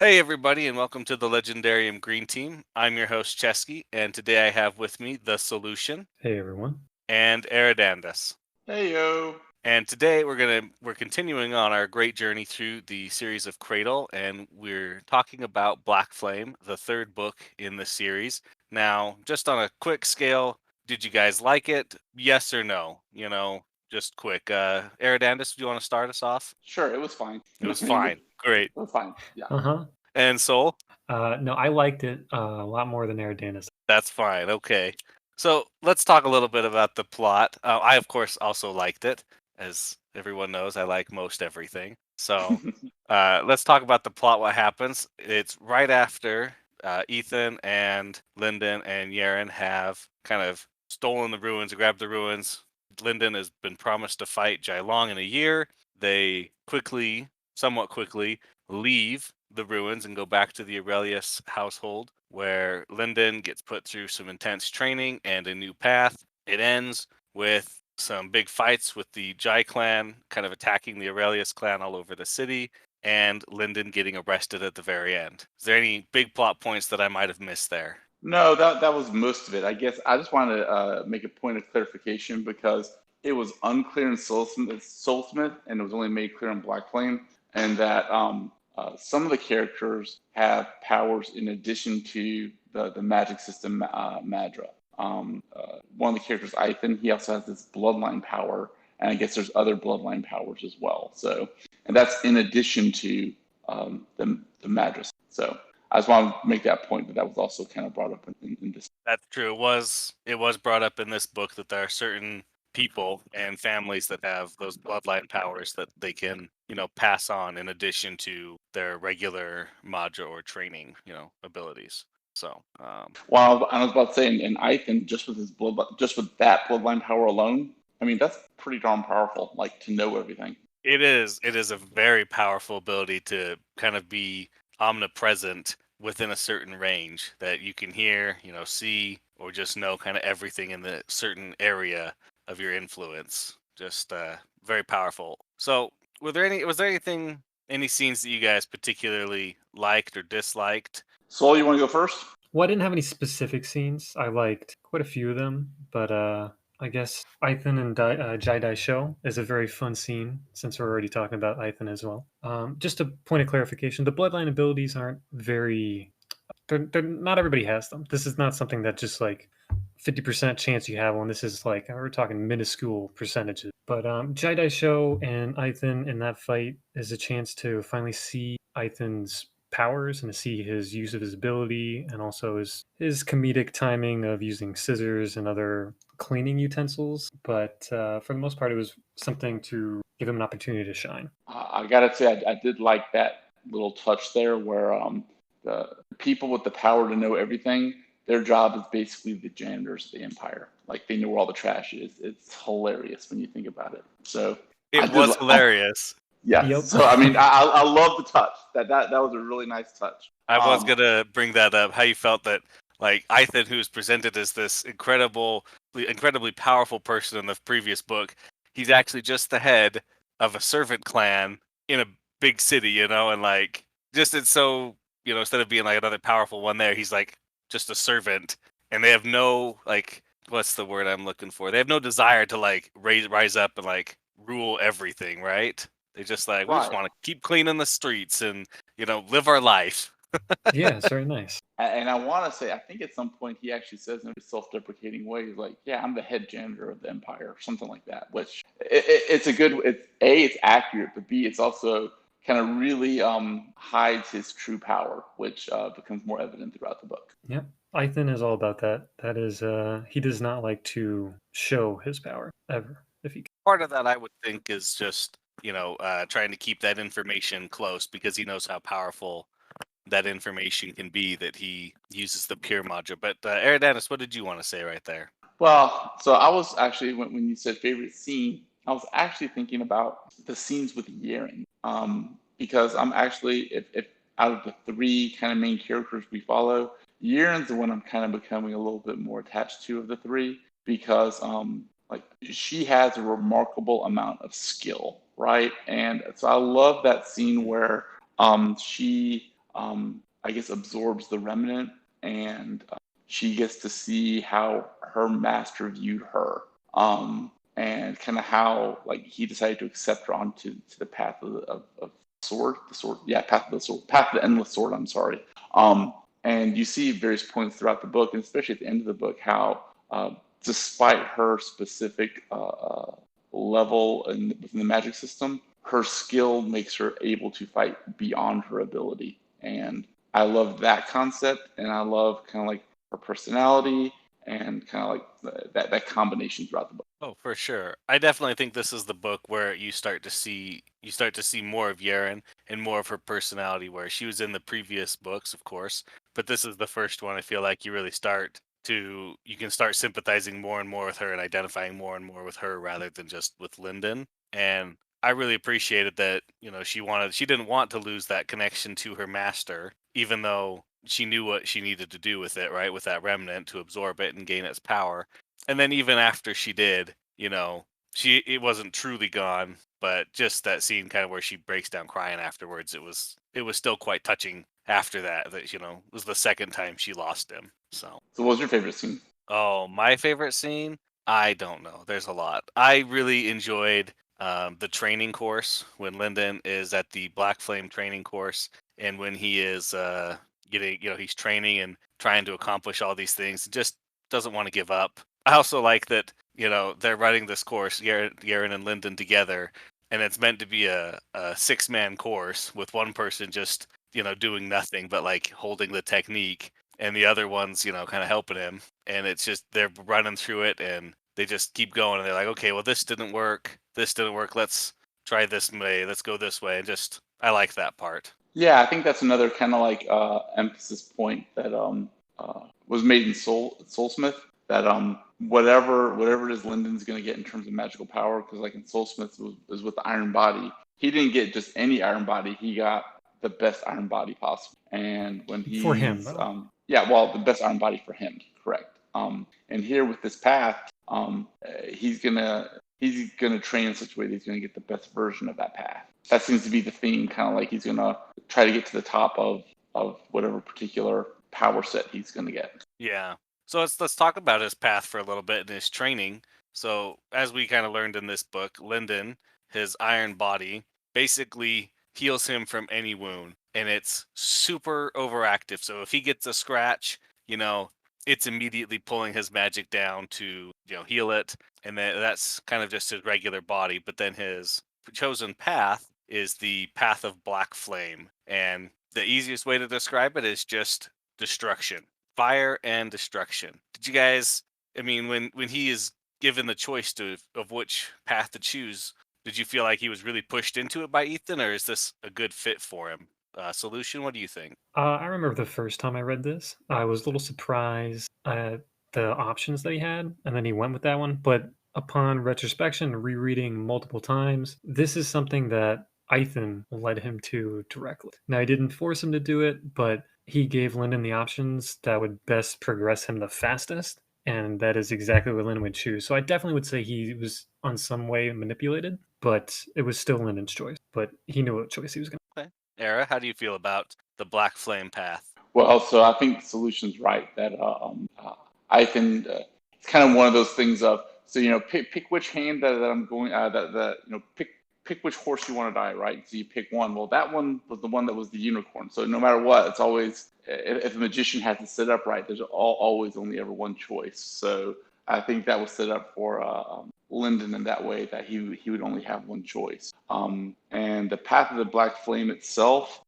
Hey everybody, and welcome to the Legendarium Green Team. I'm your host Cesky, and today I have with me the Solution Hey everyone. and Eradandis. Hey yo. And today we're continuing on our great journey through the series of Cradle, and we're talking about Blackflame, the third book in the series. Now, just on a quick scale, did you guys like it? Yes or no? Just quick. Eradandis, do you want to start us off? Sure, it was fine. It was I mean, fine. Great. it was fine. Yeah. Uh-huh. And Soul? No, I liked it a lot more than Eradandis. That's fine. Okay. So let's talk a little bit about the plot. I, of course, also liked it. As everyone knows, I like most everything. So let's talk about the plot, what happens. It's right after Ethan and Lyndon and Yaren have kind of stolen the ruins, grabbed the ruins. Lyndon has been promised to fight Jai Long in a year. They somewhat quickly, leave the ruins and go back to the Aurelius household, where Lyndon gets put through some intense training and a new path. It ends with some big fights with the Jai clan, kind of attacking the Aurelius clan all over the city, and Lyndon getting arrested at the very end. Is there any big plot points that I might have missed there? No, that was most of it. I guess I just wanted to make a point of clarification because it was unclear in Soulsmith, and it was only made clear in Blackflame, and that some of the characters have powers in addition to the magic system Madra. One of the characters, Ethan, he also has this bloodline power, and I guess there's other bloodline powers as well. So, and that's in addition to the Madra. So. I just want to make that point that was also kind of brought up in this. That's true. It was brought up in this book that there are certain people and families that have those bloodline powers that they can, pass on in addition to their regular Maja or training, abilities. So, Well, I was about to say, in Ethan, just with that bloodline power alone, I mean that's pretty darn powerful. Like to know everything. it is a very powerful ability to kind of be omnipresent within a certain range that you can hear, see, or just know kind of everything in the certain area of your influence. Just very powerful. So, was there any scenes that you guys particularly liked or disliked? Soul, you want to go first? Well, I didn't have any specific scenes. I liked quite a few of them, but I guess Ethan and Jai show is a very fun scene since we're already talking about Ethan as well. Just a point of clarification, the bloodline abilities aren't very they're not everybody has them. This is not something that just like 50% chance you have one. This is like we're talking minuscule percentages. But Jai show and Ethan in that fight is a chance to finally see Ethan's powers and to see his use of his ability and also his comedic timing of using scissors and other cleaning utensils. But for the most part, it was something to give him an opportunity to shine. I gotta say, I did like that little touch there where the people with the power to know everything, their job is basically the janitors of the empire. Like they know where all the trash is. It's hilarious when you think about it. So I It did. was hilarious. Yeah. Yep. So I mean, I love the touch. That was a really nice touch. I was gonna bring that up. How you felt that, like, Ethan, who's presented as this incredibly powerful person in the previous book, he's actually just the head of a servant clan in a big city, and like, just it's so, instead of being like another powerful one there, he's like just a servant, and they have no, like, what's the word I'm looking for? They have no desire to like rise up and like rule everything, right? They just like, we just Right. want to keep cleaning the streets and live our life. Yeah, it's very nice. And I want to say, I think at some point he actually says in a self-deprecating way, he's like, "Yeah, I'm the head janitor of the empire," or something like that. Which it's a good. It's accurate, but B, it's also kind of really hides his true power, which becomes more evident throughout the book. Yep. Ethan is all about that. That is, he does not like to show his power ever. If he Part of that, I would think, is just trying to keep that information close because he knows how powerful that information can be that he uses the pure module. But Eridanus, what did you want to say right there? Well, so I was actually when you said favorite scene, I was actually thinking about the scenes with Yaren, because I'm actually if out of the three kind of main characters we follow, Yaren's the one I'm kind of becoming a little bit more attached to of the three because like she has a remarkable amount of skill, right? And so I love that scene where she I guess, absorbs the remnant, and she gets to see how her master viewed her, and kind of how like he decided to accept her onto the path of sword, path of the sword, path of the endless sword. I'm sorry. And you see various points throughout the book, and especially at the end of the book, how despite her specific level within the magic system, her skill makes her able to fight beyond her ability. And I love that concept, and I love kind of like her personality and kind of like that combination throughout the book. Oh, for sure. I definitely think this is the book where you start to see more of Yaren and more of her personality, where she was in the previous books, of course, but this is the first one I feel like you can start sympathizing more and more with her and identifying more and more with her rather than just with Lyndon. And I really appreciated that, she didn't want to lose that connection to her master, even though she knew what she needed to do with it, right? With that remnant to absorb it and gain its power. And then even after she did, it wasn't truly gone, but just that scene kind of where she breaks down crying afterwards, it was still quite touching after that was the second time she lost him. So So, what was your favorite scene? Oh, my favorite scene? I don't know. There's a lot. I really enjoyed the training course when Lyndon is at the Blackflame training course, and when he is he's training and trying to accomplish all these things, just doesn't want to give up. I also like that, they're running this course, Yaren and Lyndon together, and it's meant to be a six-man course with one person just, doing nothing but like holding the technique and the other ones, kind of helping him. And it's just they're running through it and they just keep going. And they're like, okay, well, this didn't work. This didn't work. Let's try this way. Let's go this way. And I like that part. Yeah, I think that's another kind of like emphasis point that was made in Soulsmith. That whatever it is Lyndon's going to get in terms of magical power, because like in Soulsmith was with the Iron Body, he didn't get just any Iron Body. He got the best Iron Body possible. And when For him, though. the best Iron Body for him, correct. And here with this path, he's gonna train in such a way that he's gonna get the best version of that path. That seems to be the theme, kind of like he's gonna try to get to the top of whatever particular power set he's gonna get. Yeah. So let's talk about his path for a little bit and his training. So as we kind of learned in this book, Lyndon, his iron body, basically heals him from any wound, and it's super overactive. So if he gets a scratch, it's immediately pulling his magic down to heal it, and then that's kind of just his regular body. But then his chosen path is the path of Blackflame, and the easiest way to describe it is just destruction, fire and destruction. Did you guys? I mean, when he is given the choice of which path to choose, did you feel like he was really pushed into it by Ethan, or is this a good fit for him? Soulution, what do you think? I remember the first time I read this, I was a little surprised at the options that he had, and then he went with that one. But upon retrospection, rereading multiple times, this is something that Ethan led him to directly. Now, he didn't force him to do it, but he gave Lyndon the options that would best progress him the fastest, and that is exactly what Lyndon would choose. So I definitely would say he was on some way manipulated, but it was still Lyndon's choice. But he knew what choice he was going to. Okay. Era, how do you feel about the Black Flame path? Well, so I think the solution's right that I can. It's kind of one of those things of pick which hand that I'm going pick which horse you want to die, right? So you pick one. Well, that one was the one that was the unicorn. So no matter what, it's always if a magician has to set up right, there's always only ever one choice. So I think that was set up for Lyndon in that way, that he would only have one choice. And the path of the Black Flame itself,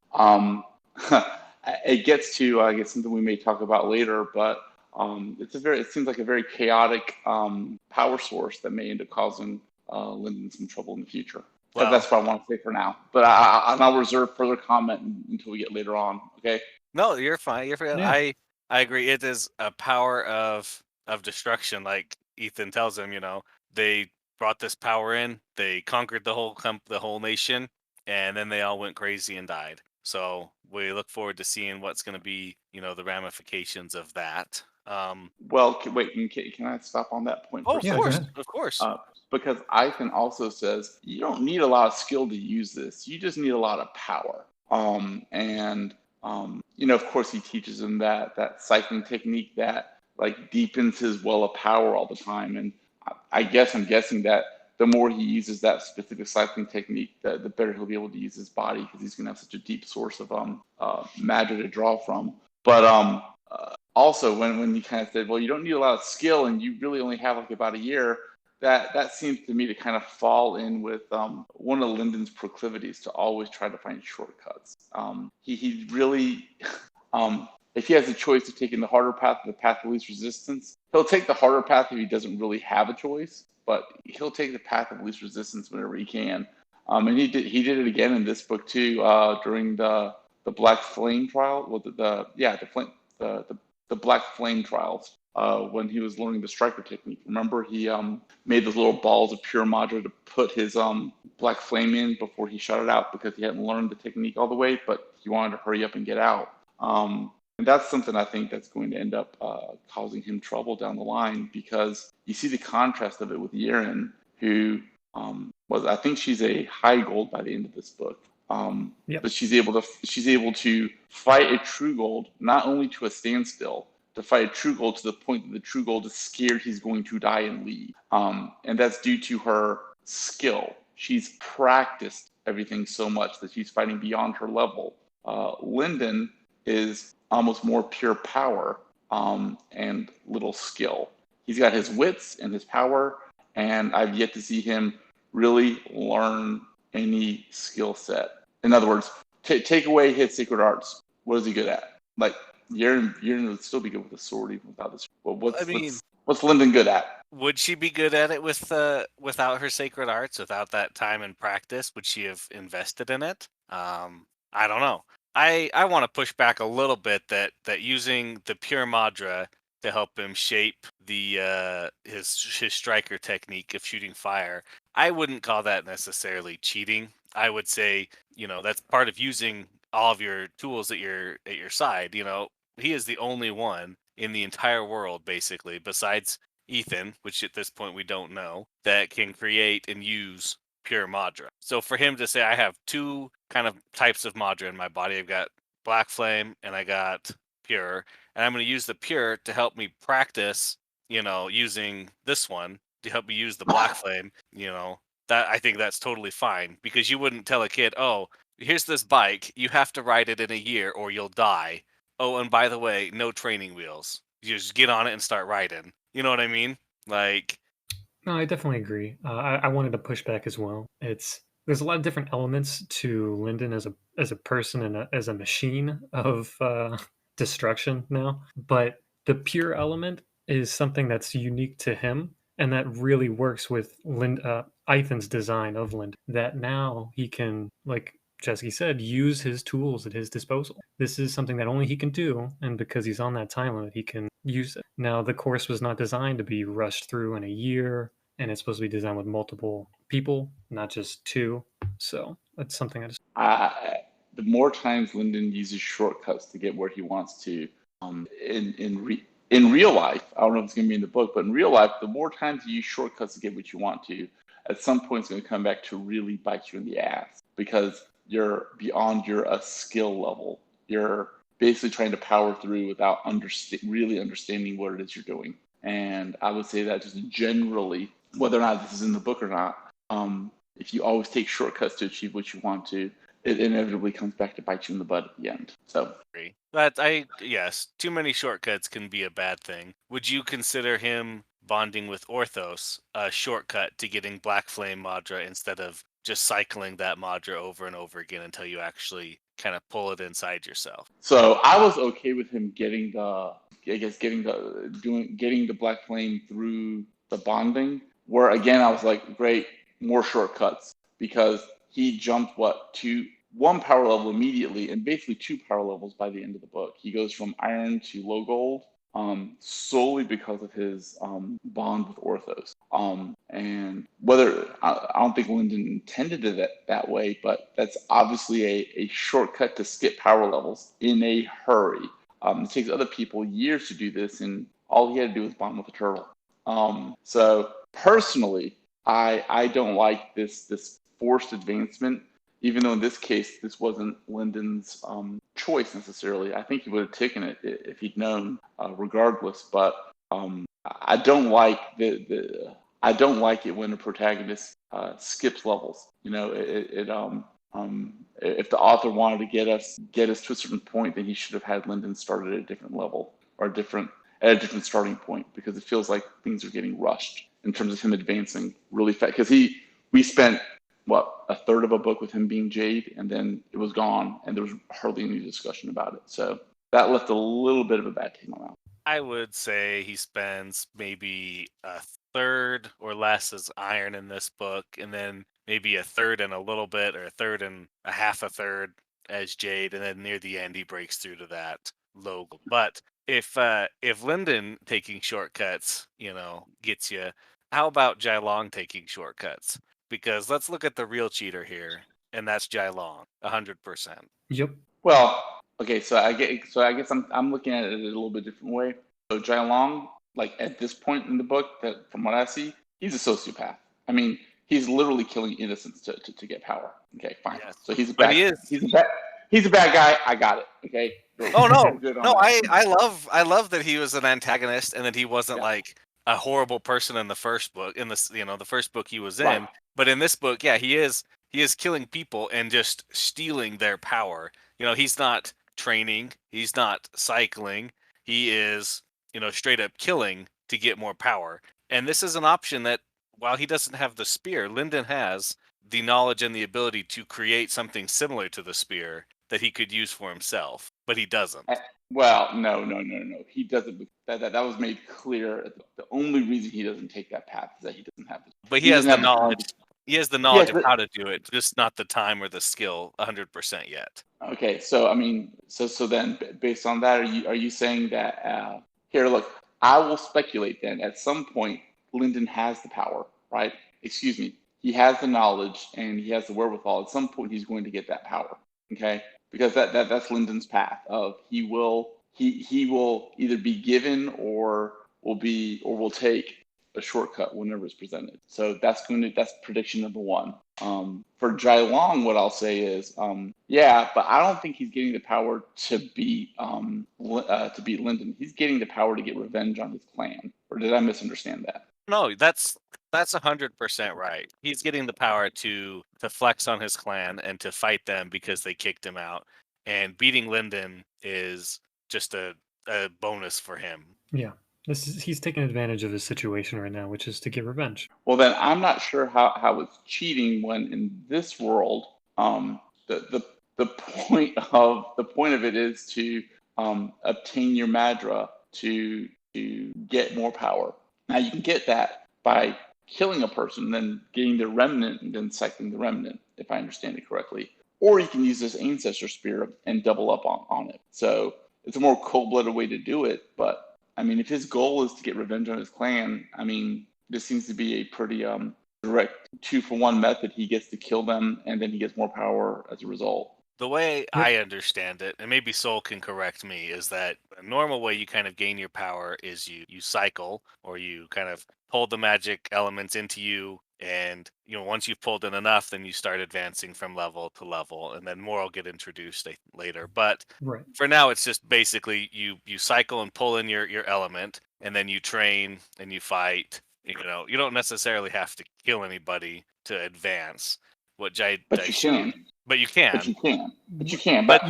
it gets to I guess something we may talk about later, but it seems like a very chaotic power source that may end up causing Lyndon some trouble in the future. Well, that's what I want to say for now. But I'll reserve further comment until we get later on. Okay. No, you're fine. You're fine. Yeah. I agree. It is a power of destruction, like Ethan tells him. They brought this power in. They conquered the whole nation, and then they all went crazy and died. So we look forward to seeing what's going to be, the ramifications of that. Well, wait. Can I stop on that point for a second? Of course. Because Ethan also says you don't need a lot of skill to use this. You just need a lot of power. And Of course, he teaches him that cycling technique that like deepens his well of power all the time. And I'm guessing that the more he uses that specific cycling technique, the better he'll be able to use his body because he's going to have such a deep source of matter to draw from. But also, when you kind of said, well, you don't need a lot of skill and you really only have like about a year, that seems to me to kind of fall in with one of Lyndon's proclivities to always try to find shortcuts. He really, if he has a choice of taking the harder path or the path of least resistance, he'll take the harder path if he doesn't really have a choice, but he'll take the path of least resistance whenever he can. And he did it again in this book too, during the Blackflame trial. Well, the Blackflame trials, when he was learning the striker technique. Remember, he made those little balls of pure Madra to put his Blackflame in before he shot it out because he hadn't learned the technique all the way, but he wanted to hurry up and get out. And that's something I think that's going to end up causing him trouble down the line, because you see the contrast of it with Yeren, who I think she's a high gold by the end of this book. But she's able to fight a true gold, not only to a standstill, to fight a true gold to the point that the true gold is scared he's going to die and leave. And that's due to her skill. She's practiced everything so much that she's fighting beyond her level. Lyndon is almost more pure power and little skill. He's got his wits and his power, and I've yet to see him really learn any skill set. In other words, take away his sacred arts. What is he good at? Like, Yeren would still be good with a sword even without this. Well, what's Lyndon good at? Would she be good at it without her sacred arts, without that time and practice? Would she have invested in it? I don't know. I want to push back a little bit that using the pure Madra to help him shape the his striker technique of shooting fire, I wouldn't call that necessarily cheating. I would say, that's part of using all of your tools at your side. He is the only one in the entire world, basically, besides Ethan, which at this point we don't know, that can create and use pure Madra. So for him to say, I have two kind of types of Madra in my body, I've got Blackflame and I got pure, and I'm going to use the pure to help me practice, using this one to help me use the Blackflame, that I think that's totally fine, because you wouldn't tell a kid, oh, here's this bike, you have to ride it in a year or you'll die. Oh, and by the way, no training wheels. You just get on it and start riding. You know what I mean? Like, No, I definitely agree. I wanted to push back as well. There's a lot of different elements to Lyndon as a person and as a machine of destruction now, but the pure element is something that's unique to him, and that really works with Ethan's design of Lyndon. That now he can, like Cesky said, use his tools at his disposal. This is something that only he can do, and because he's on that time limit, he can use it. Now, the course was not designed to be rushed through in a year, and it's supposed to be designed with multiple people, not just two. So that's something I just... The more times Lyndon uses shortcuts to get where he wants to, in real life, I don't know if it's going to be in the book, but in real life, the more times you use shortcuts to get what you want to, at some point it's going to come back to really bite you in the ass, because you're beyond your skill level. You're basically trying to power through without really understanding what it is you're doing. And I would say that just generally, whether or not this is in the book or not, if you always take shortcuts to achieve what you want to, it inevitably comes back to bite you in the butt at the end. So, yes, too many shortcuts can be a bad thing. Would you consider him bonding with Orthos a shortcut to getting Blackflame Madra instead of just cycling that Madra over and over again until you actually kind of pull it inside yourself? So I was okay with him getting the Blackflame through the bonding, where again I was like, great, more shortcuts, because he jumped one power level immediately and basically two power levels by the end of the book. He goes from iron to low gold solely because of his bond with Orthos. And whether I don't think Lyndon intended it that way, but that's obviously a shortcut to skip power levels in a hurry. It takes other people years to do this, and all he had to do was bond with a turtle. So personally, I don't like this forced advancement. even though in this case this wasn't Lyndon's choice necessarily. I think he would have taken it if he'd known, regardless. But I don't like I don't like it when a protagonist skips levels. You know, if the author wanted to get us to a certain point, then he should have had Lyndon start at a different level or at a different starting point, because it feels like things are getting rushed in terms of him advancing really fast. Because we spent a third of a book with him being Jade, and then it was gone, and there was hardly any discussion about it. So that left a little bit of a bad taste in my mouth. I would say he spends maybe a third or less as Iron in this book, and then maybe a third and a little bit, or a third and a half a third as Jade, and then near the end he breaks through to that logo. But if Lyndon taking shortcuts, gets you, how about Jai Long taking shortcuts? Because let's look at the real cheater here, and that's Jai Long, 100%. Yep. Well, okay, so I guess I'm looking at it a little bit different way. So Jai Long, like at this point in the book, that from what I see, he's a sociopath. I mean, he's literally killing innocents to get power. Okay, fine. Yes. So he's a But bad. he is. He's a bad guy. I got it. Okay. Oh no, Good on no! that. I love that he was an antagonist and that he wasn't Yeah. like a horrible person in the first book. In this, the first book he was in, Right. but in this book, yeah, he is killing people and just stealing their power. He's not training, he's not cycling, he is straight up killing to get more power. And this is an option that, while he doesn't have the spear, Lyndon has the knowledge and the ability to create something similar to the spear that he could use for himself, but he doesn't. Well, no. He doesn't. That was made clear. The only reason he doesn't take that path is that he doesn't have it. But he has the knowledge. He has the knowledge of how to do it, just not the time or the skill 100% yet. Okay, so I mean, so then based on that, are you saying that here? Look, I will speculate then. At some point, Lyndon has the power, right? Excuse me. He has the knowledge and he has the wherewithal. At some point, he's going to get that power. Okay, because that's Lyndon's path. Of he will either be given or will take a shortcut whenever it's presented. So that's prediction number one. For Jai Long, what I'll say is, yeah, but I don't think he's getting the power to beat Lyndon. He's getting the power to get revenge on his clan. Or did I misunderstand that? No, that's 100% right. He's getting the power to flex on his clan and to fight them because they kicked him out. And beating Lyndon is just a bonus for him. Yeah. He's taking advantage of his situation right now, which is to get revenge. Well, then I'm not sure how it's cheating when in this world, the point of it is to obtain your Madra to get more power. Now you can get that by killing a person, then getting the remnant, and then cycling the remnant, if I understand it correctly. Or you can use this ancestor spear and double up on it. So it's a more cold-blooded way to do it, but I mean, if his goal is to get revenge on his clan, I mean, this seems to be a pretty direct 2-for-1 method. He gets to kill them, and then he gets more power as a result. The way I understand it, and maybe Soul can correct me, is that a normal way you kind of gain your power is you cycle, or you kind of pull the magic elements into you, and once you've pulled in enough, then you start advancing from level to level, and then more will get introduced later. But for now, it's just basically you cycle and pull in your element, and then you train and you fight. You don't necessarily have to kill anybody to advance. But you can. But you can. But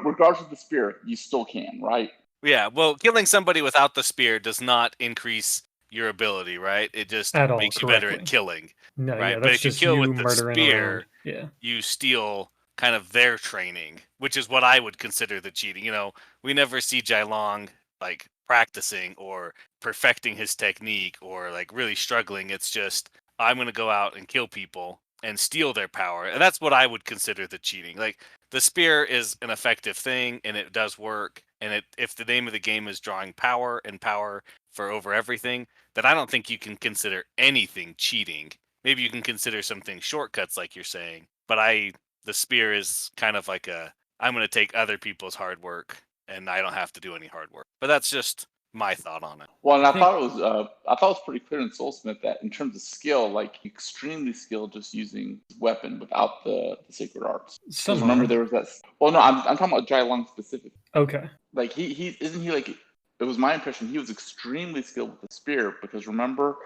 regardless of the spear, you still can, right? Yeah. Well, killing somebody without the spear does not increase your ability, right? It just makes you better at killing. No, right? Yeah, but if you kill with the spear, yeah, you steal kind of their training, which is what I would consider the cheating. We never see Jai Long like practicing or perfecting his technique or like really struggling. It's just, I'm going to go out and kill people and steal their power. And that's what I would consider the cheating. Like, the spear is an effective thing and it does work. And if the name of the game is drawing power and power for over everything, then I don't think you can consider anything cheating. Maybe you can consider some things shortcuts, like you're saying. But the spear is kind of like I'm going to take other people's hard work and I don't have to do any hard work. But that's just my thought on it. Well, and I I think thought it was pretty clear in Soulsmith that in terms of skill, like extremely skilled just using his weapon without the sacred arts. Because some remember are. there was that. Well, no, I'm talking about Jai Long specifically. Okay. Like he isn't he like. It was my impression he was extremely skilled with the spear because remember,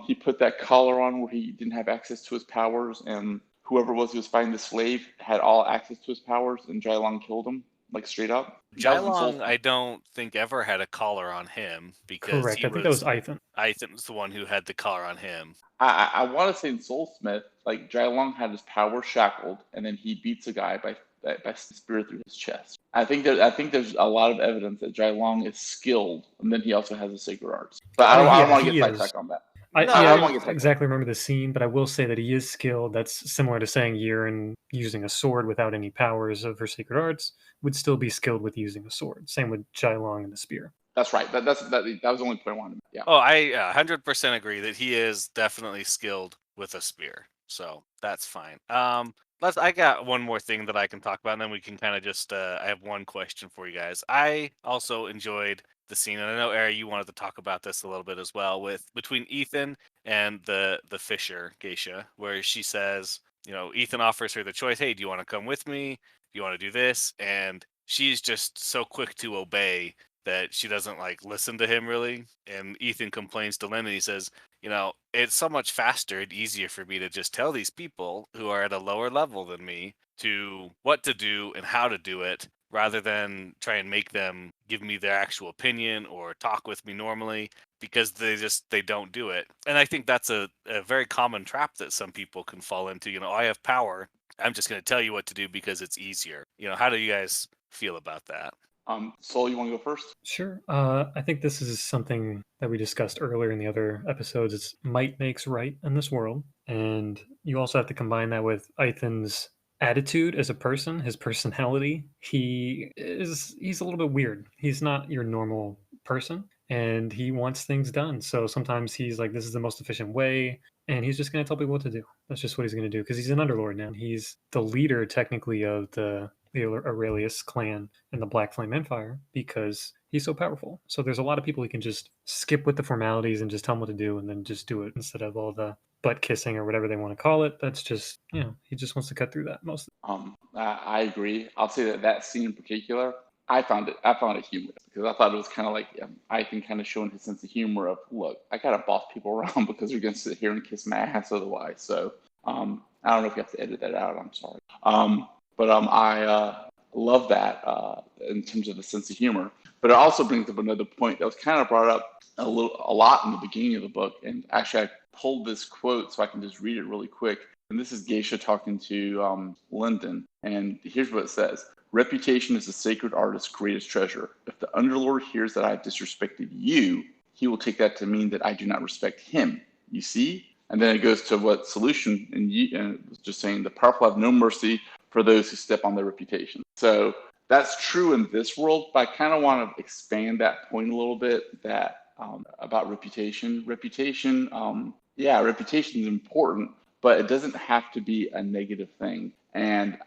he put that collar on where he didn't have access to his powers, and whoever was he was fighting the slave had all access to his powers, and Jai Long killed him like straight up. That was in Jailong, Soulsmith. I don't think ever had a collar on him because Correct. I think that was Ethan. Ethan was the one who had the collar on him. I want to say in Soulsmith, like Jai Long had his power shackled, and then he beats a guy by spear through his chest. I think there's a lot of evidence that Jai Long is skilled, and then he also has the sacred arts. But I don't Yeah, want to he get is. sidetracked on that. I No, I don't don't want to get sidetracked. exactly remember the scene, but I will say that he is skilled. That's similar to saying Yiren using a sword without any powers of her sacred arts would still be skilled with using a sword. Same with Jai Long and the spear. That's right. That was the only point I wanted to make. Yeah. Oh, I 100% agree that he is definitely skilled with a spear. So that's fine. I got one more thing that I can talk about, and then we can kind of just. I have one question for you guys. I also enjoyed the scene, and I know Ari, you wanted to talk about this a little bit as well, with between Ethan and the Fisher geisha, where she says, Ethan offers her the choice. Hey, do you want to come with me? Do you want to do this? And she's just so quick to obey that she doesn't like listen to him really. And Ethan complains to Lynn and he says, it's so much faster and easier for me to just tell these people who are at a lower level than me to what to do and how to do it rather than try and make them give me their actual opinion or talk with me normally because they don't do it. And I think that's a very common trap that some people can fall into. I have power. I'm just going to tell you what to do because it's easier. How do you guys feel about that? Soul, you want to go first? Sure. I think this is something that we discussed earlier in the other episodes. It's might makes right in this world. And you also have to combine that with Ethan's attitude as a person, his personality. He's a little bit weird. He's not your normal person and he wants things done. So sometimes he's like, this is the most efficient way. And he's just going to tell people what to do. That's just what he's going to do because he's an underlord now. He's the leader, technically, of the Aurelius clan and the Blackflame Empire because he's so powerful. So there's a lot of people he can just skip with the formalities and just tell them what to do and then just do it instead of all the butt kissing or whatever they want to call it. That's just, he just wants to cut through that mostly. I agree. I'll say that scene in particular, I found it humorous because I thought it was kind of like Ethan kind of showing his sense of humor of, look, I gotta boss people around because they're gonna sit here and kiss my ass otherwise. So I don't know if you have to edit that out. I'm sorry. But I love that in terms of the sense of humor. But it also brings up another point that was kind of brought up a lot in the beginning of the book. And actually, I pulled this quote so I can just read it really quick. And this is Geisha talking to Lyndon. And here's what it says. Reputation is the sacred artist's greatest treasure. If the Underlord hears that I have disrespected you, he will take that to mean that I do not respect him. You see? And then it goes to what Soulution and was just saying, the powerful have no mercy for those who step on their reputation. So that's true in this world, but I kind of want to expand that point a little bit that about reputation. Reputation is important, but it doesn't have to be a negative thing. And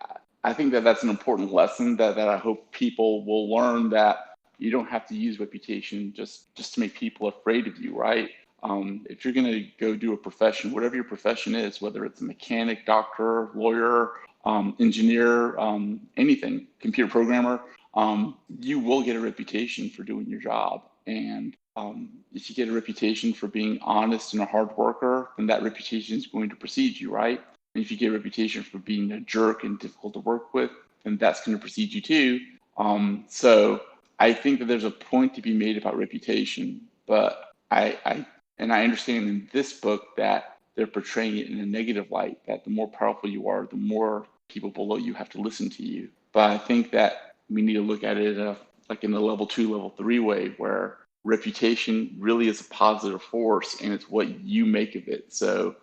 I think that that's an important lesson that I hope people will learn, that you don't have to use reputation just to make people afraid of you, right? If you're going to go do a profession, whatever your profession is, whether it's a mechanic, doctor, lawyer, engineer, anything, computer programmer, you will get a reputation for doing your job. And if you get a reputation for being honest and a hard worker, then that reputation is going to precede you, right? And if you get a reputation for being a jerk and difficult to work with, then that's going to precede you too. So I think that there's a point to be made about reputation, but I understand in this book that they're portraying it in a negative light, that the more powerful you are, the more people below you have to listen to you. But I think that we need to look at it like in the level 2, level 3 way, where reputation really is a positive force and it's what you make of it. So,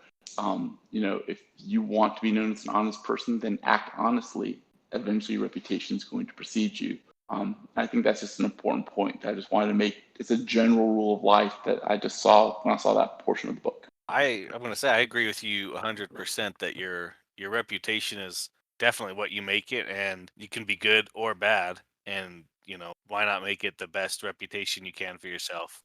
if you want to be known as an honest person, then act honestly. Eventually, your reputation is going to precede you. I think that's just an important point that I just wanted to make. It's a general rule of life that I just saw when I saw that portion of the book. I'm going to say I agree with you 100% that your reputation is definitely what you make it, and you can be good or bad, and why not make it the best reputation you can for yourself?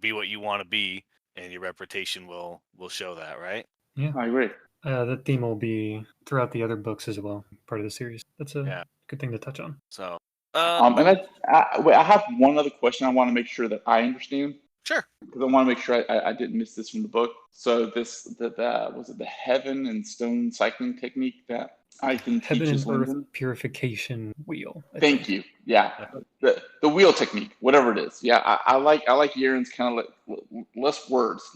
Be what you want to be, and your reputation will show that, right? Yeah. I agree. That theme will be throughout the other books as well, part of the series. That's a Yeah. good thing to touch on. So, And wait, I have one other question I want to make sure that I understand, sure. because I want to make sure I didn't miss this from the book. So was it the heaven and stone cycling technique that Ethan Heaven teaches and Earth Lyndon? purification wheel. Thank you. Yeah, the wheel technique, whatever it is. Yeah, I like Yaren's kind of like less words,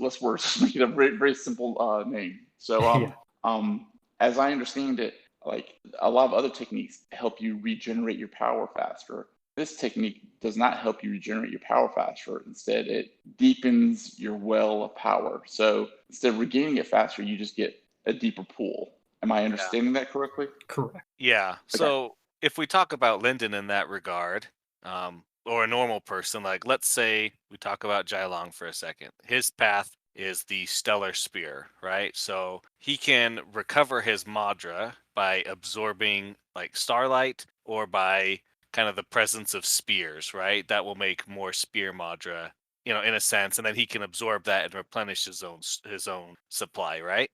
Make it a very very simple name. So Yeah. as I understand it, like a lot of other techniques help you regenerate your power faster. This technique does not help you regenerate your power faster. Instead, it deepens your well of power. So instead of regaining it faster, you just get a deeper pool. Am I understanding that correctly? Correct. Yeah. So if we talk about Lyndon in that regard, or a normal person, like let's say we talk about Jailong for a second. His path is the Stellar Spear, right? So he can recover his Madra by absorbing like starlight or by kind of the presence of spears, right? That will make more spear Madra, in a sense, and then he can absorb that and replenish his own supply, right?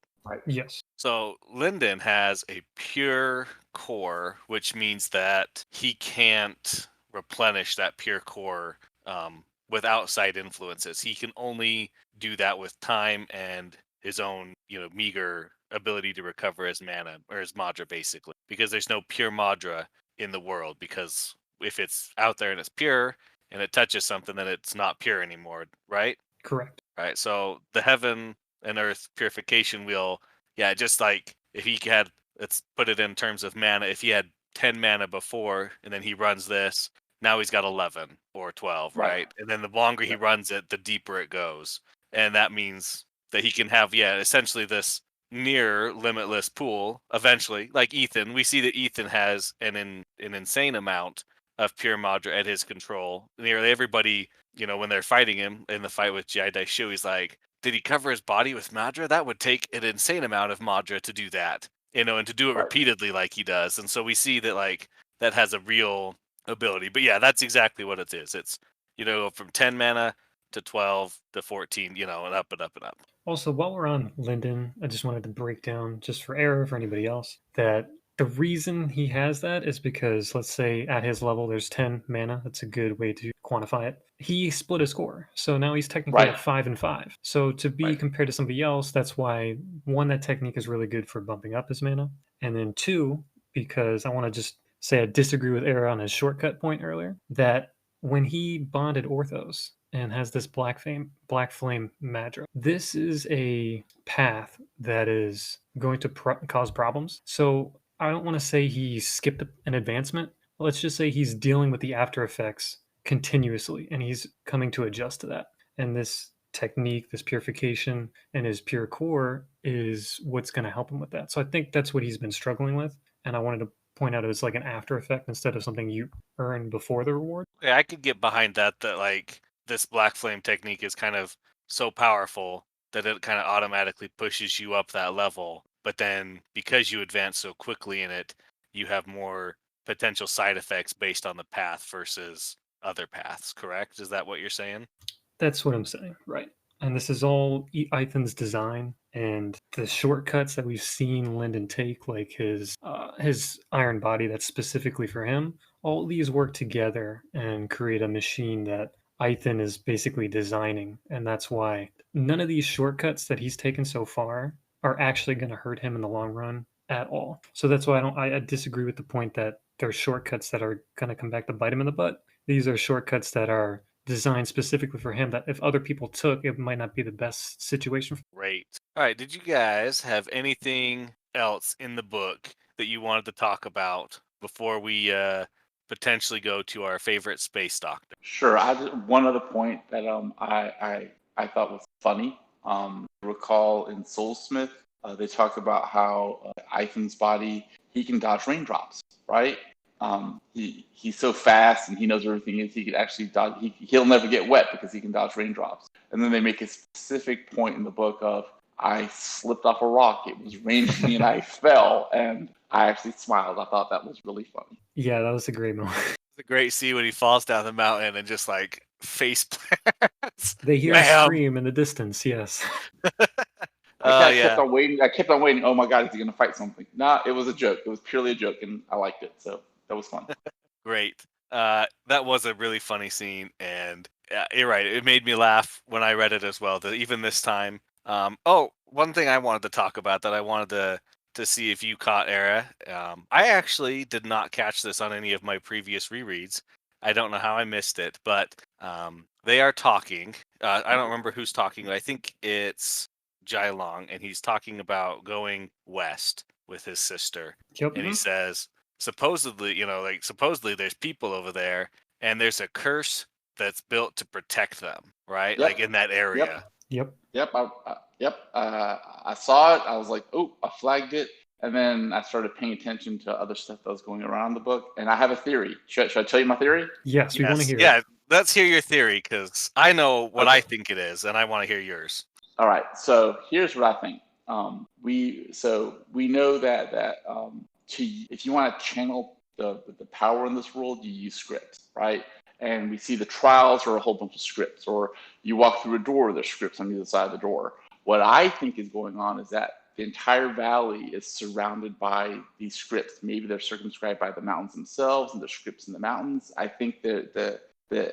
Yes. So Lyndon has a pure core, which means that he can't replenish that pure core with outside influences. He can only do that with time and his own, meager ability to recover his mana or his Madra, basically, because there's no pure Madra in the world. Because if it's out there and it's pure and it touches something, then it's not pure anymore, right? Correct. Right. So the heaven and earth purification wheel, yeah, just like if he had, let's put it in terms of mana, if he had 10 mana before and then he runs this, now he's got 11 or 12, right? And then the longer he runs it, the deeper it goes. And that means that he can have, essentially this near limitless pool eventually. Like Ethan, we see that Ethan has an insane amount of pure Madra at his control. Nearly everybody, when they're fighting him in the fight with Jai Daishu, he's like, did he cover his body with Madra? That would take an insane amount of Madra to do that, and to do it repeatedly like he does. And so we see that like that has a real ability. But yeah, that's exactly what it is. It's, from 10 mana to 12 to 14, and up and up and up. Also, while we're on Lyndon, I just wanted to break down, just for error for anybody else, that the reason he has that is because, let's say at his level, there's 10 mana. That's a good way to quantify it. He split his score. So now he's technically at 5 and 5. So to be compared to somebody else, that's why, one, that technique is really good for bumping up his mana. And then two, because I want to just say I disagree with Era on his shortcut point earlier, that when he bonded Orthos and has this Blackflame Madra, this is a path that is going to cause problems. So I don't want to say he skipped an advancement. Let's just say he's dealing with the after effects continuously and he's coming to adjust to that. And this technique, this purification, and his pure core is what's going to help him with that. So I think that's what he's been struggling with. And I wanted to point out it's like an after effect instead of something you earn before the reward. Yeah, I could get behind that like this Black Flame technique is kind of so powerful that it kind of automatically pushes you up that level. But then because you advance so quickly in it, you have more potential side effects based on the path versus other paths, correct? Is that what you're saying? That's what I'm saying, right. And this is all Ethan's design, and the shortcuts that we've seen Lyndon take, like his iron body that's specifically for him, all these work together and create a machine that Ethan is basically designing. And that's why none of these shortcuts that he's taken so far are actually going to hurt him in the long run at all. So that's why I disagree with the point that there's shortcuts that are going to come back to bite him in the butt. These are shortcuts that are designed specifically for him that if other people took, it might not be the best situation. Great. All right. Did you guys have anything else in the book that you wanted to talk about before we potentially go to our favorite space doctor? Sure. One other point that I thought was funny. Recall in Soulsmith, they talk about how Ethan's body, he can dodge raindrops, right? He's so fast and he knows where everything is. He could actually dodge. He'll never get wet because he can dodge raindrops. And then they make a specific point in the book of, I slipped off a rock. It was raining me and I fell. And I actually smiled. I thought that was really funny. Yeah, that was a great moment. The great scene when he falls down the mountain and just like face plants. They hear a Bam! scream in the distance. Yes. I kept Yeah, on waiting. I kept on waiting. Oh my God, is he going to fight something? Nah, it was a joke. It was purely a joke, and I liked it. So that was fun. great. That was a really funny scene, and you're right. It made me laugh when I read it as well. Even this time. One thing I wanted to talk about that I wanted to see if you caught, Era. I actually did not catch this on any of my previous rereads. I don't know how I missed it, but they are talking. I don't remember who's talking. I think it's Jai Long, and he's talking about going west with his sister. Yep. And he says, supposedly there's people over there, and there's a curse that's built to protect them, right? Yep. Like in that area. Yep. Yep. I saw it. I was like, oh, I flagged it. And then I started paying attention to other stuff that was going around the book. And I have a theory. Should I tell you my theory? Yes, we want to hear Yeah, it. let's hear your theory, because I know what Okay. I think it is, and I want to hear yours. All right. So here's what I think. We know that if you want to channel the power in this world, you use scripts, right? And we see the trials are a whole bunch of scripts, or you walk through a door, there's scripts on the other side of the door. What I think is going on is that the entire valley is surrounded by these scripts. Maybe they're circumscribed by the mountains themselves, and there's scripts in the mountains. I think the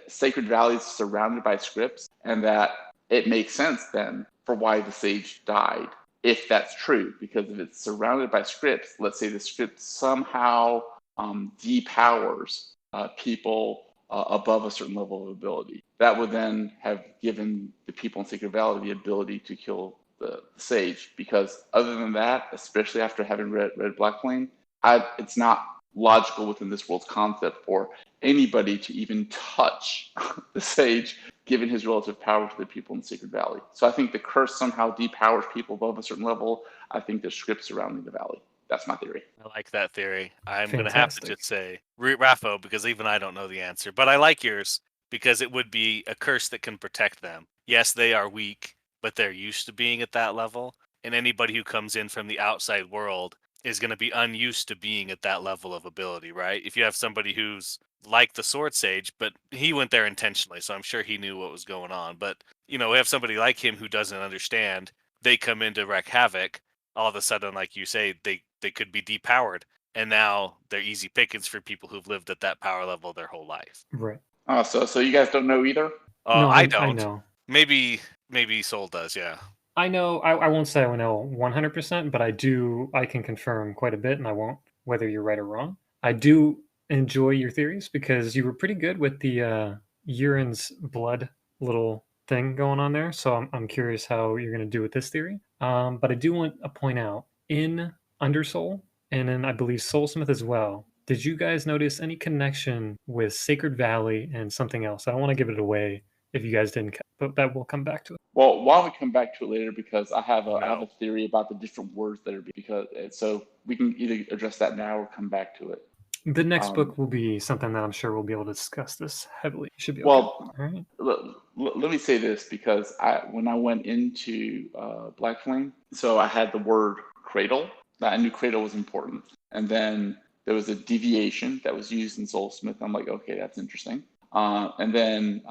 Sacred Valley is surrounded by scripts, and that it makes sense then for why the sage died, if that's true. Because if it's surrounded by scripts, let's say the script somehow depowers people above a certain level of ability. That would then have given the people in Sacred Valley the ability to kill the sage. Because other than that, especially after having read Blackflame, it's not logical within this world's concept for anybody to even touch the sage, given his relative power to the people in Sacred Valley. So I think the curse somehow depowers people above a certain level. I think there's scripts surrounding the valley. That's my theory. I like that theory. I'm going to have to Fantastic. just say Raffo, because even I don't know the answer. But I like yours, because it would be a curse that can protect them. Yes, they are weak, but they're used to being at that level. And anybody who comes in from the outside world is going to be unused to being at that level of ability, right? If you have somebody who's like the Sword Sage, but he went there intentionally, so I'm sure he knew what was going on. But, we have somebody like him who doesn't understand. They come in to wreak havoc. All of a sudden, like you say, they could be depowered, and now they're easy pickings for people who've lived at that power level their whole life. Right. So you guys don't know either? No, I I don't. know. Maybe Soul does, yeah. I know. I won't say I know 100%, but I do. I can confirm quite a bit, and I won't, whether you're right or wrong. I do enjoy your theories because you were pretty good with the urine's blood little thing going on there. So I'm curious how you're going to do with this theory. But I do want to point out in Undersoul and in I believe Soulsmith as well. Did you guys notice any connection with Sacred Valley and something else? I don't want to give it away if you guys didn't, but that will come back to it. Well, why don't we come back to it later, because I have No. a theory about the different words that are so we can either address that now or come back to it. The next book will be something that I'm sure we'll be able to discuss this heavily. Should be okay. Well, all right. let me say this, because when I went into Blackflame, so I had the word cradle. I knew cradle was important, and then there was a deviation that was used in Soulsmith. I'm like, okay, that's interesting. And then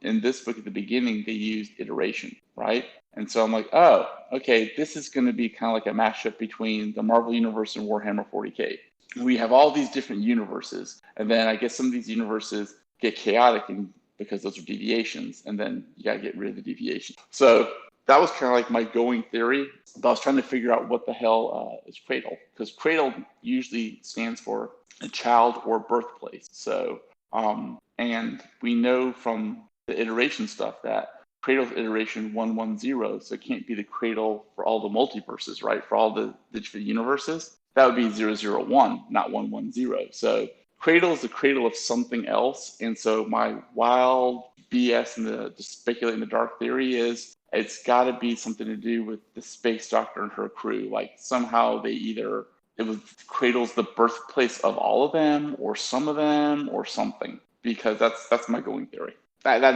in this book at the beginning, they used iteration, right? And so I'm like, oh, okay, this is going to be kind of like a mashup between the Marvel Universe and Warhammer 40K. We have all these different universes, and then I guess some of these universes get chaotic because those are deviations, and then you got to get rid of the deviation. So that was kind of like my going theory. But I was trying to figure out what the hell is cradle, because cradle usually stands for a child or birthplace. So and we know from the iteration stuff that cradle's iteration 110, so it can't be the cradle for all the multiverses, right? For all the different universes, that would be 001, not 110. So cradle is the cradle of something else. And so my wild BS and the speculate in the dark theory is it's got to be something to do with the space doctor and her crew. Like somehow it was cradle's the birthplace of all of them, or some of them, or something. Because that's my going theory. And I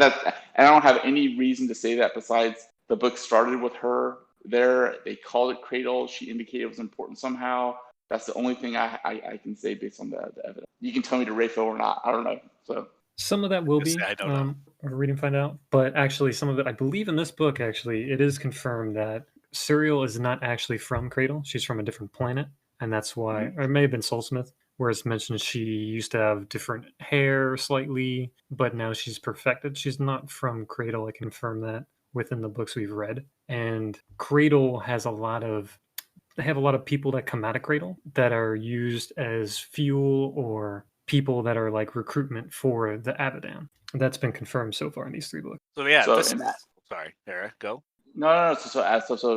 don't have any reason to say that besides the book started with her there. They called it Cradle. She indicated it was important somehow. That's the only thing I can say based on the evidence. You can tell me to refill or not. I don't know. So Some of that will be. I don't know. We're reading find out, but actually, some of it, I believe, in this book, actually, it is confirmed that Suriel is not actually from Cradle. She's from a different planet, and that's why, or it may have been Soulsmith, where it's mentioned she used to have different hair slightly, but now she's perfected. She's not from Cradle. I confirm that within the books we've read, and Cradle has a lot of. They have a lot of people that come out of Cradle that are used as fuel or people that are like recruitment for the Abaddon. That's been confirmed so far in these 3 books. So yeah, So, this and is, that- sorry, Eric, go. no. So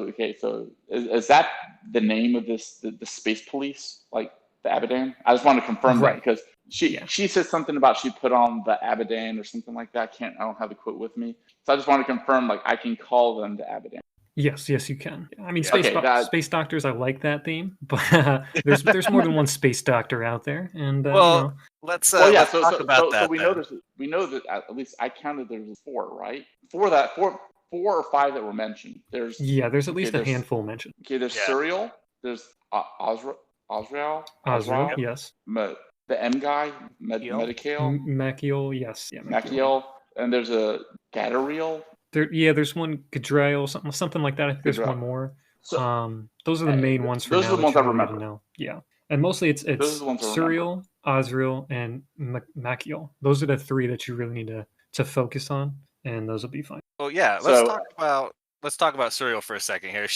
okay. So is that the name of this the space police, like the Abaddon? I just want to confirm that Right. because she said something about she put on the Abaddon or something like that. I don't have the quote with me. So I just want to confirm, like, I can call them the Abaddon. Yes, you can. I mean, Yeah. space doctors. I like that theme, but there's more than one space doctor out there, and Well, let's Well, yeah. let's talk about that. So we know that at least I counted there's 4, right? 4 or 5 that were mentioned. There's there's at least a handful mentioned. Okay, there's Suriel, there's Osrael, Osrael, yes. The M guy, Medicael, Machiel, yes, yeah, Machiel, and there's a Gadariel. There's one Gadrael, something like that. I think there's one more. So, those are the main ones for now. Those are the ones I remember. Know. Yeah, and mostly it's Suriel, Osrael, and Machiel. Those are the 3 that you really need to focus on, and those will be fine. Well, yeah, let's talk about Suriel for a second here.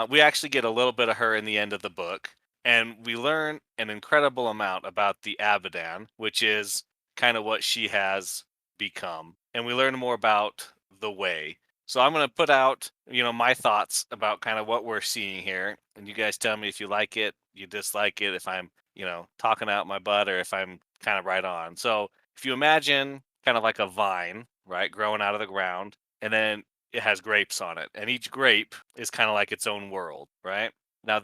We actually get a little bit of her in the end of the book, and we learn an incredible amount about the Abaddon, which is kind of what she has become, and we learn more about the Way. So I'm going to put out, my thoughts about kind of what we're seeing here, and you guys tell me if you like it, you dislike it, if I'm, talking out my butt, or if I'm kind of right on. So if you imagine kind of like a vine, right, growing out of the ground, and then it has grapes on it, and each grape is kind of like its own world, right? Now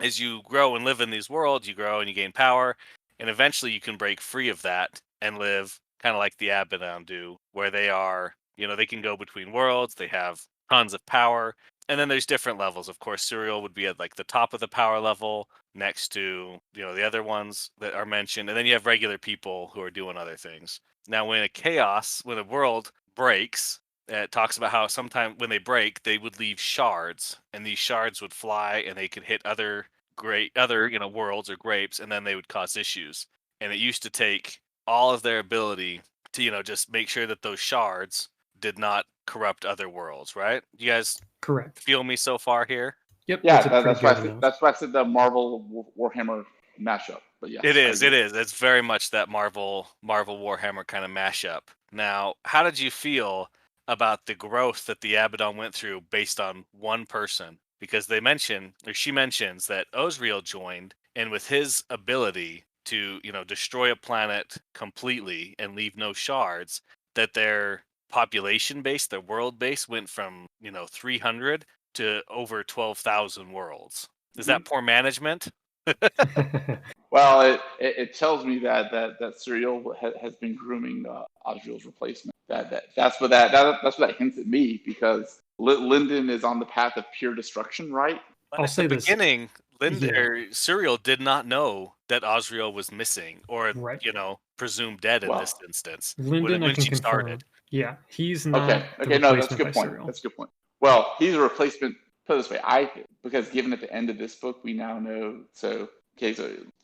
as you grow and live in these worlds, you grow and you gain power, and eventually you can break free of that and live kind of like the Abaddon do, where they are, they can go between worlds, they have tons of power, and then there's different levels. Of course, Suriel would be at like the top of the power level next to, the other ones that are mentioned, and then you have regular people who are doing other things. Now, when a world breaks, it talks about how sometimes when they break, they would leave shards, and these shards would fly, and they could hit other worlds or grapes, and then they would cause issues. And it used to take all of their ability to just make sure that those shards did not corrupt other worlds. Right? You guys correct? Feel me so far here? Yep. Yeah, that's why I said the Marvel Warhammer mashup. But yeah, it is. It's very much that Marvel Warhammer kind of mashup. Now, how did you feel about the growth that the Abaddon went through based on one person? Because she mentions that Osriel joined, and with his ability to, destroy a planet completely and leave no shards, that their population base, their world base, went from 300 to over 12,000 worlds. Is that poor management? Well, it tells me that Suriel has been grooming Osriel's replacement. That's what that hints at me, because Lyndon is on the path of pure destruction, right? But I'll say this. Beginning, Suriel did not know that Osriel was missing, or presumed dead in this instance. Lyndon, when I can she confirm. Started. Yeah, he's not. Okay, no, that's a good point. That's a good point. Well, he's a replacement. Put it this way, because given at the end of this book, we now know. So kind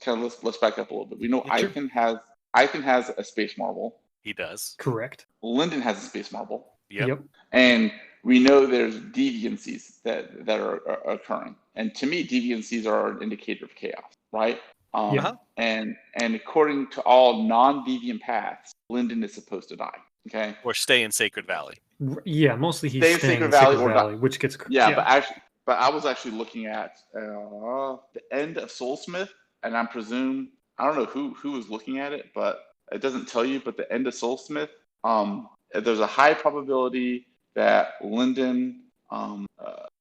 of let's back up a little bit. We know Eithon has a space marble. He does. Correct. Lyndon has a space marble. Yep. And we know there's deviancies that are occurring. And to me, deviancies are an indicator of chaos, right? And according to all non-deviant paths, Lyndon is supposed to die. Okay. Or stay in Sacred Valley. Yeah, mostly he's staying in Sacred Valley, which gets But I was actually looking at the end of Soulsmith, and I don't know who was looking at it, but it doesn't tell you. But the end of Soulsmith, there's a high probability that Lyndon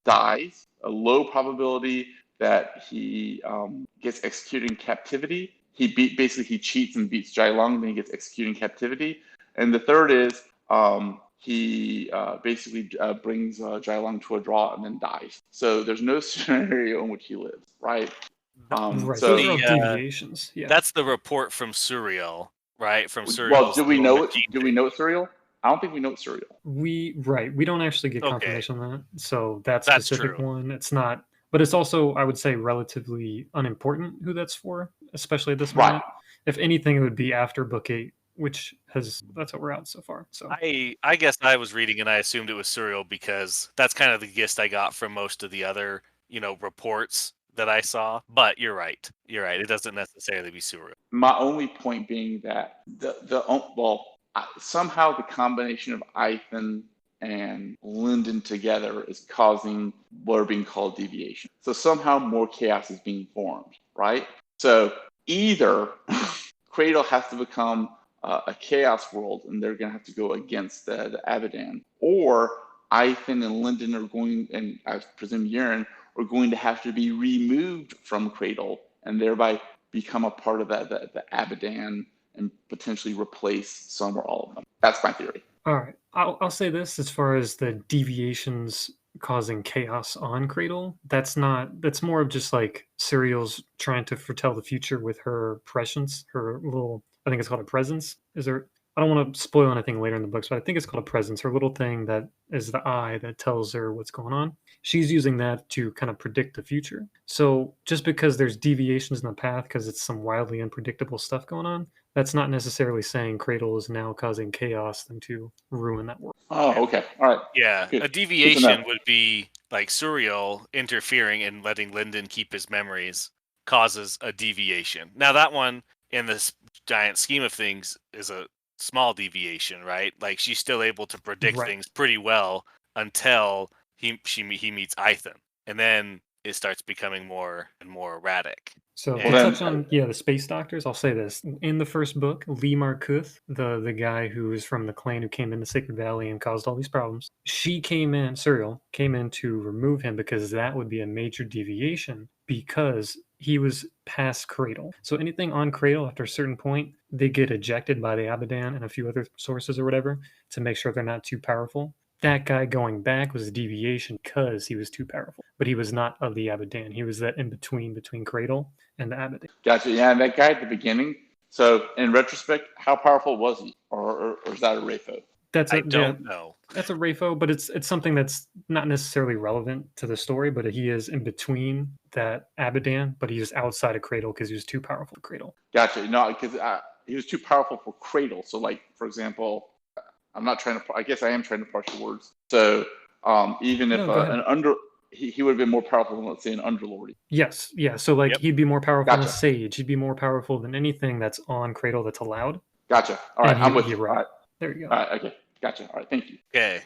dies, a low probability that he gets executed in captivity. He cheats and beats Jai Lung, then he gets executed in captivity. And the third is he basically brings Jai Lung to a draw and then dies. So there's no scenario in which he lives, right? Right, So those are all deviations. Yeah. That's the report from Suriel, right? From Suriel's well, do we little know it? machine Do we thing. know it's Serial? I don't think we know it's Serial. We don't actually get Okay. confirmation on that. So that That's specific true. one, it's not. But it's also, I would say, relatively unimportant who that's for, especially at this Right. moment. If anything, it would be after book 8, which that's what we're out so far. So I guess I was reading and I assumed it was Suriel because that's kind of the gist I got from most of the other, reports that I saw. But you're right. You're right. It doesn't necessarily be Suriel. My only point being that somehow the combination of Ethan and Lyndon together is causing what are being called deviation. So somehow more chaos is being formed, right? So either Cradle has to become a chaos world and they're going to have to go against the Abaddon, or Ethan and Lyndon are going, and I presume Urine, are going to have to be removed from Cradle and thereby become a part of the Abaddon and potentially replace some or all of them. That's my theory. all right, I'll say this as far as the deviations causing chaos on Cradle. That's more of just like Serial's trying to foretell the future with her prescience, her little, I think it's called a presence. I don't want to spoil anything later in the books, but I think it's called a presence, her little thing that is the eye that tells her what's going on. She's using that to kind of predict the future. So just because there's deviations in the path because it's some wildly unpredictable stuff going on, that's not necessarily saying Cradle is now causing chaos and to ruin that world. Oh, okay. All right. Yeah, Good. a deviation would be like Suriel interfering and letting Lyndon keep his memories causes a deviation. Now that one in this giant scheme of things is a small deviation, right? Like she's still able to predict Right. things pretty well until he meets Ethan, and then it starts becoming more and more erratic. So And- to touch on the space doctors, I'll say this: in the first book, Lee Markuth, the guy who is from the clan who came into Sacred Valley and caused all these problems, Suriel came in to remove him because that would be a major deviation because he was past Cradle. So anything on Cradle after a certain point, they get ejected by the Abaddon and a few other sources or whatever to make sure they're not too powerful. That guy going back was a deviation because he was too powerful, but he was not of the Abaddon. He was that in between Cradle and the Abaddon. Gotcha. Yeah, and that guy at the beginning. So in retrospect, how powerful was he, or is that a Rayfo? I don't know. That's a Rayfo, but it's something that's not necessarily relevant to the story. But he is in between that Abaddon, but he's outside of Cradle because he was too powerful for Cradle. Gotcha. No, because he was too powerful for Cradle. So, like for example, I'm not trying to. I guess I am trying to parse your words. So even if he would have been more powerful than, let's say, an Underlord. Yes, yeah. So like he'd be more powerful than a Gotcha. Sage. He'd be more powerful than anything that's on Cradle that's allowed. Gotcha. All right, I'm with you. Right. All right. There you go. All right. Okay. Gotcha. All right. Thank you. Okay.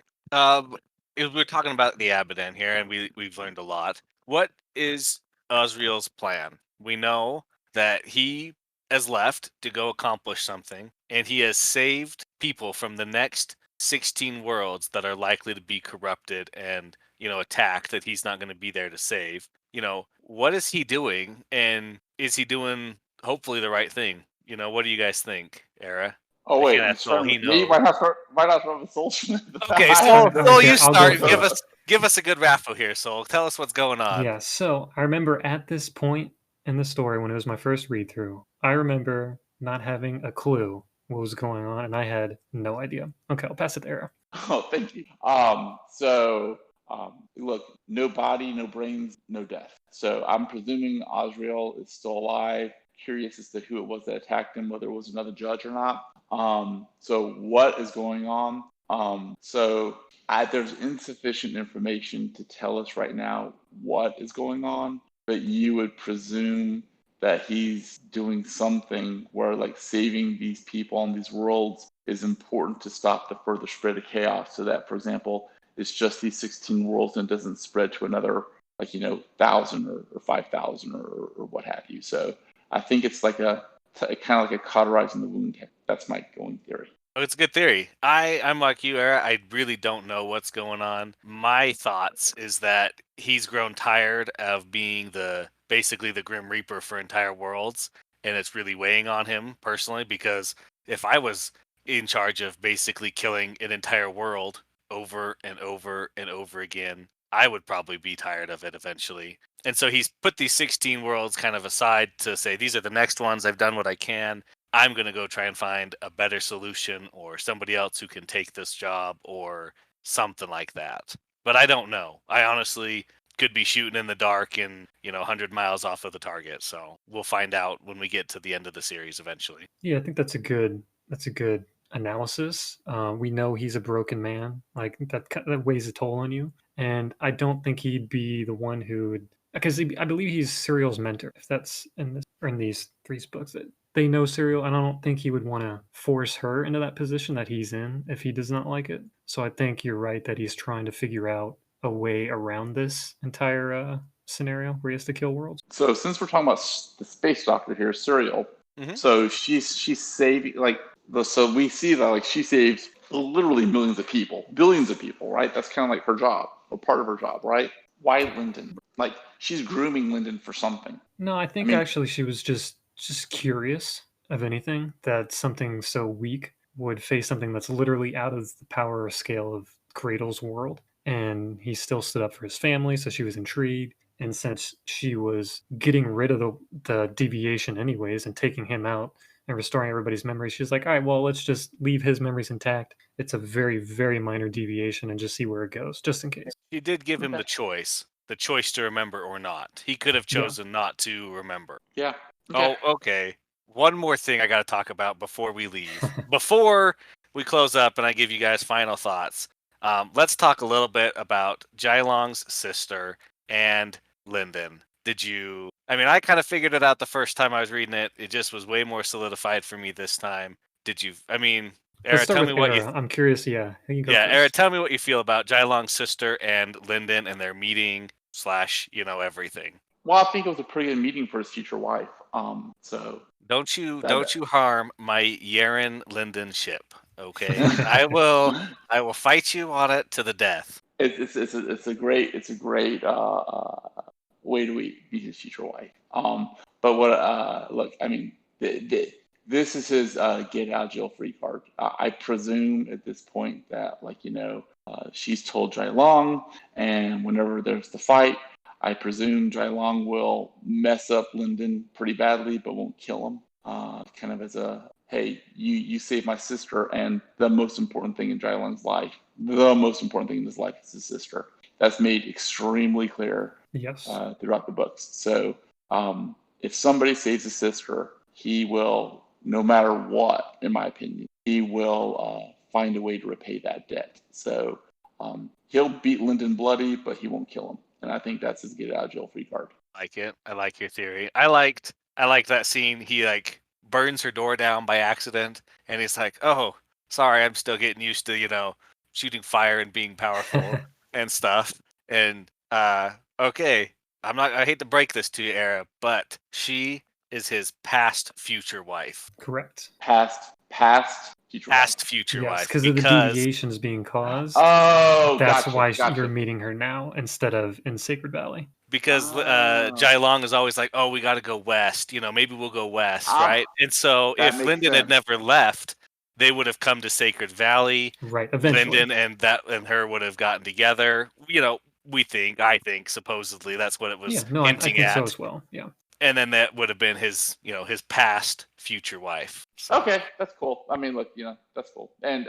We're talking about the Abaddon here, and we've learned a lot. What is Osriel's plan? We know that he has left to go accomplish something, and he has saved people from the next 16 worlds that are likely to be corrupted and attacked that he's not going to be there to save. What is he doing, and is he doing hopefully the right thing? What do you guys think, Era? Oh wait, that's all he knows. Why not start with Soulution? Okay, so you start. Give us a good raffle here, Soul. Tell us what's going on. Yeah, so I remember at this point in the story when it was my first read through, I remember not having a clue what was going on, and I had no idea. Okay, I'll pass it to Era. Oh, thank you. Look, no body, no brains, no death. So I'm presuming Osriel is still alive. Curious as to who it was that attacked him, whether it was another judge or not. So what is going on? There's insufficient information to tell us right now what is going on, but you would presume that he's doing something where, like, saving these people on these worlds is important to stop the further spread of chaos, so that, for example, it's just these 16 worlds and doesn't spread to another, 1,000 or 5,000 or what have you. So I think it's like kind of like a cauterizing the wound. That's my going theory. Oh, it's a good theory. I'm like you, Era. I really don't know what's going on. My thoughts is that he's grown tired of being basically the Grim Reaper for entire worlds, and it's really weighing on him personally, because if I was in charge of basically killing an entire world over and over and over again, I would probably be tired of it eventually. And so he's put these 16 worlds kind of aside to say, these are the next ones. I've done what I can. I'm going to go try and find a better solution or somebody else who can take this job or something like that. But I don't know. I honestly could be shooting in the dark and, 100 miles off of the target. So we'll find out when we get to the end of the series eventually. Yeah, I think that's a good analysis. We know he's a broken man. Like that weighs a toll on you, and I don't think he'd be the one who would, because I believe he's Serial's mentor. If that's in these three books, that they know Serial, and I don't think he would want to force her into that position that he's in if he does not like it. So I think you're right that he's trying to figure out a way around this entire scenario where he has to kill worlds. So since we're talking about the space doctor here, Serial, so she's saving so we see that like she saves literally millions of people, billions of people, right? That's kind of like her job or part of her job, right? Why Lyndon? Like she's grooming Lyndon for something. No, I think actually she was just curious of anything that something so weak would face something that's literally out of the power or scale of Cradle's world. And he still stood up for his family, so she was intrigued. And since she was getting rid of the deviation anyways and taking him out and restoring everybody's memories, she's like, all right, well, let's just leave his memories intact. It's a very, very minor deviation and just see where it goes, just in case. He did give him the choice to remember or not. He could have chosen not to remember. Yeah. Okay. Oh, okay. One more thing I got to talk about before we leave. Before we close up and I give you guys final thoughts, let's talk a little bit about Jailong's sister and Lyndon. I kind of figured it out the first time I was reading it. It just was way more solidified for me this time. Era, tell me what I'm curious, yeah. Era, tell me what you feel about Jailong's sister and Lyndon and their meeting / everything. Well, I think it was a pretty good meeting for his future wife. So don't you harm my Yaren Lyndon ship, okay? I will fight you on it to the death. It's a great way to be his future wife. But what look, I mean, this is his get out of jail free card. I presume at this point that she's told Jailong, and whenever there's the fight, I presume Jailong will mess up Lyndon pretty badly, but won't kill him. Kind of as a, hey, you saved my sister, and the most important thing in Jailong's life, the most important thing in his life is his sister. That's made extremely clear throughout the books. So if somebody saves his sister, he will, no matter what, in my opinion, he will find a way to repay that debt. So he'll beat Lyndon bloody, but he won't kill him. And I think that's his get out of jail free card. I like it. I like your theory. I liked that scene. He burns her door down by accident, and he's like, "Oh, sorry, I'm still getting used to shooting fire and being powerful and stuff." And okay, I hate to break this to you, Era, but she is his past future wife. Correct. Past future wife. Wife. Because of the deviations being caused. Oh, that's why you're meeting her now instead of in Sacred Valley. Because Jailong is always like, oh, we got to go west. Maybe we'll go west, right? And so if Lyndon had never left, they would have come to Sacred Valley. Right, eventually. Lyndon and her would have gotten together. I think, supposedly, that's what it was hinting I think at. so as well, yeah. And then that would have been his past future wife. So. Okay, that's cool. I mean, look, that's cool. And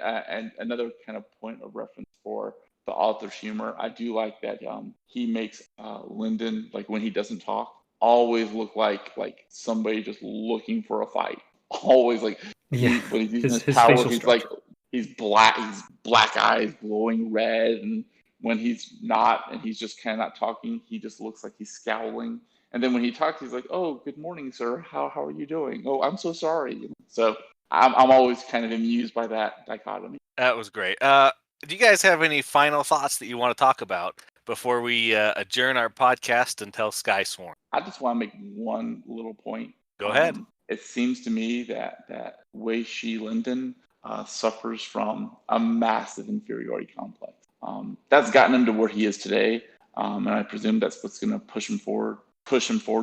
another kind of point of reference for the author's humor, I do like that he makes Lyndon, like when he doesn't talk, always look like somebody just looking for a fight. Always when he's using his powers, he's black eyes glowing red, and when he's not and he's just kind of not talking, he just looks like he's scowling. And then when he talks, he's like, "Oh, good morning, sir. How are you doing? Oh, I'm so sorry." So I'm always kind of amused by that dichotomy. That was great. Do you guys have any final thoughts that you want to talk about before we adjourn our podcast until Sky Swarm? I just want to make one little point. Go ahead. It seems to me that Wei Shi Lyndon suffers from a massive inferiority complex. That's gotten him to where he is today, and I presume that's what's going to push him forward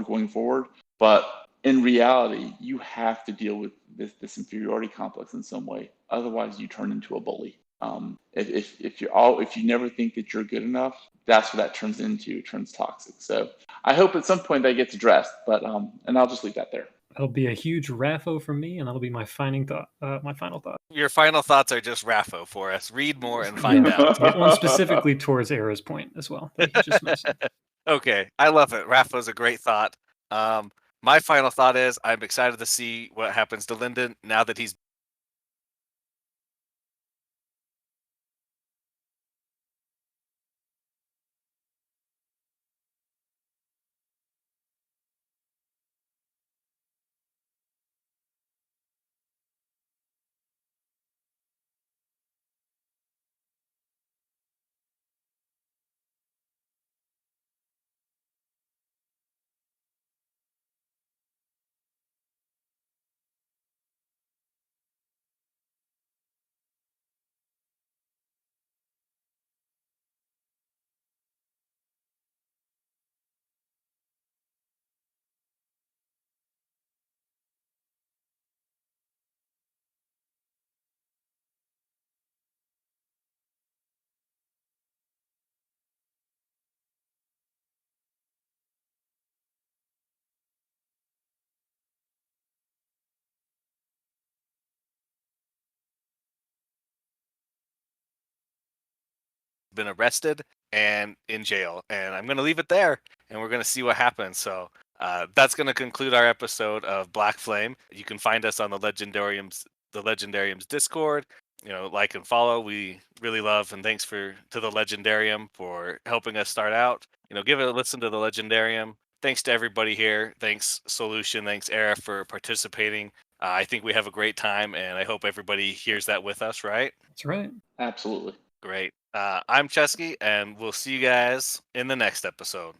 going forward. But in reality, you have to deal with this inferiority complex in some way. Otherwise, you turn into a bully. If you never think that you're good enough, that's what that turns into. It turns toxic. So I hope at some point that gets addressed. But and I'll just leave that there. That'll be a huge raffo from me, and that'll be my final thought. My final thought. Your final thoughts are just raffo for us. Read more and find out. Yeah, one specifically towards Era's point as well that he just mentioned. Okay, I love it. Rafa's a great thought. My final thought is I'm excited to see what happens to Lyndon now that he's been arrested and in jail, and I'm going to leave it there, and we're going to see what happens. So that's going to conclude our episode of Blackflame. You can find us on the Legendarium's Discord. Like and follow. We really love, and thanks to the Legendarium for helping us start out. Give it a listen to the Legendarium. Thanks to everybody here. Thanks Soulution. Thanks Era for participating. I think we have a great time, and I hope everybody hears that with us. Right? That's right. Absolutely. Great. I'm Cesky, and we'll see you guys in the next episode.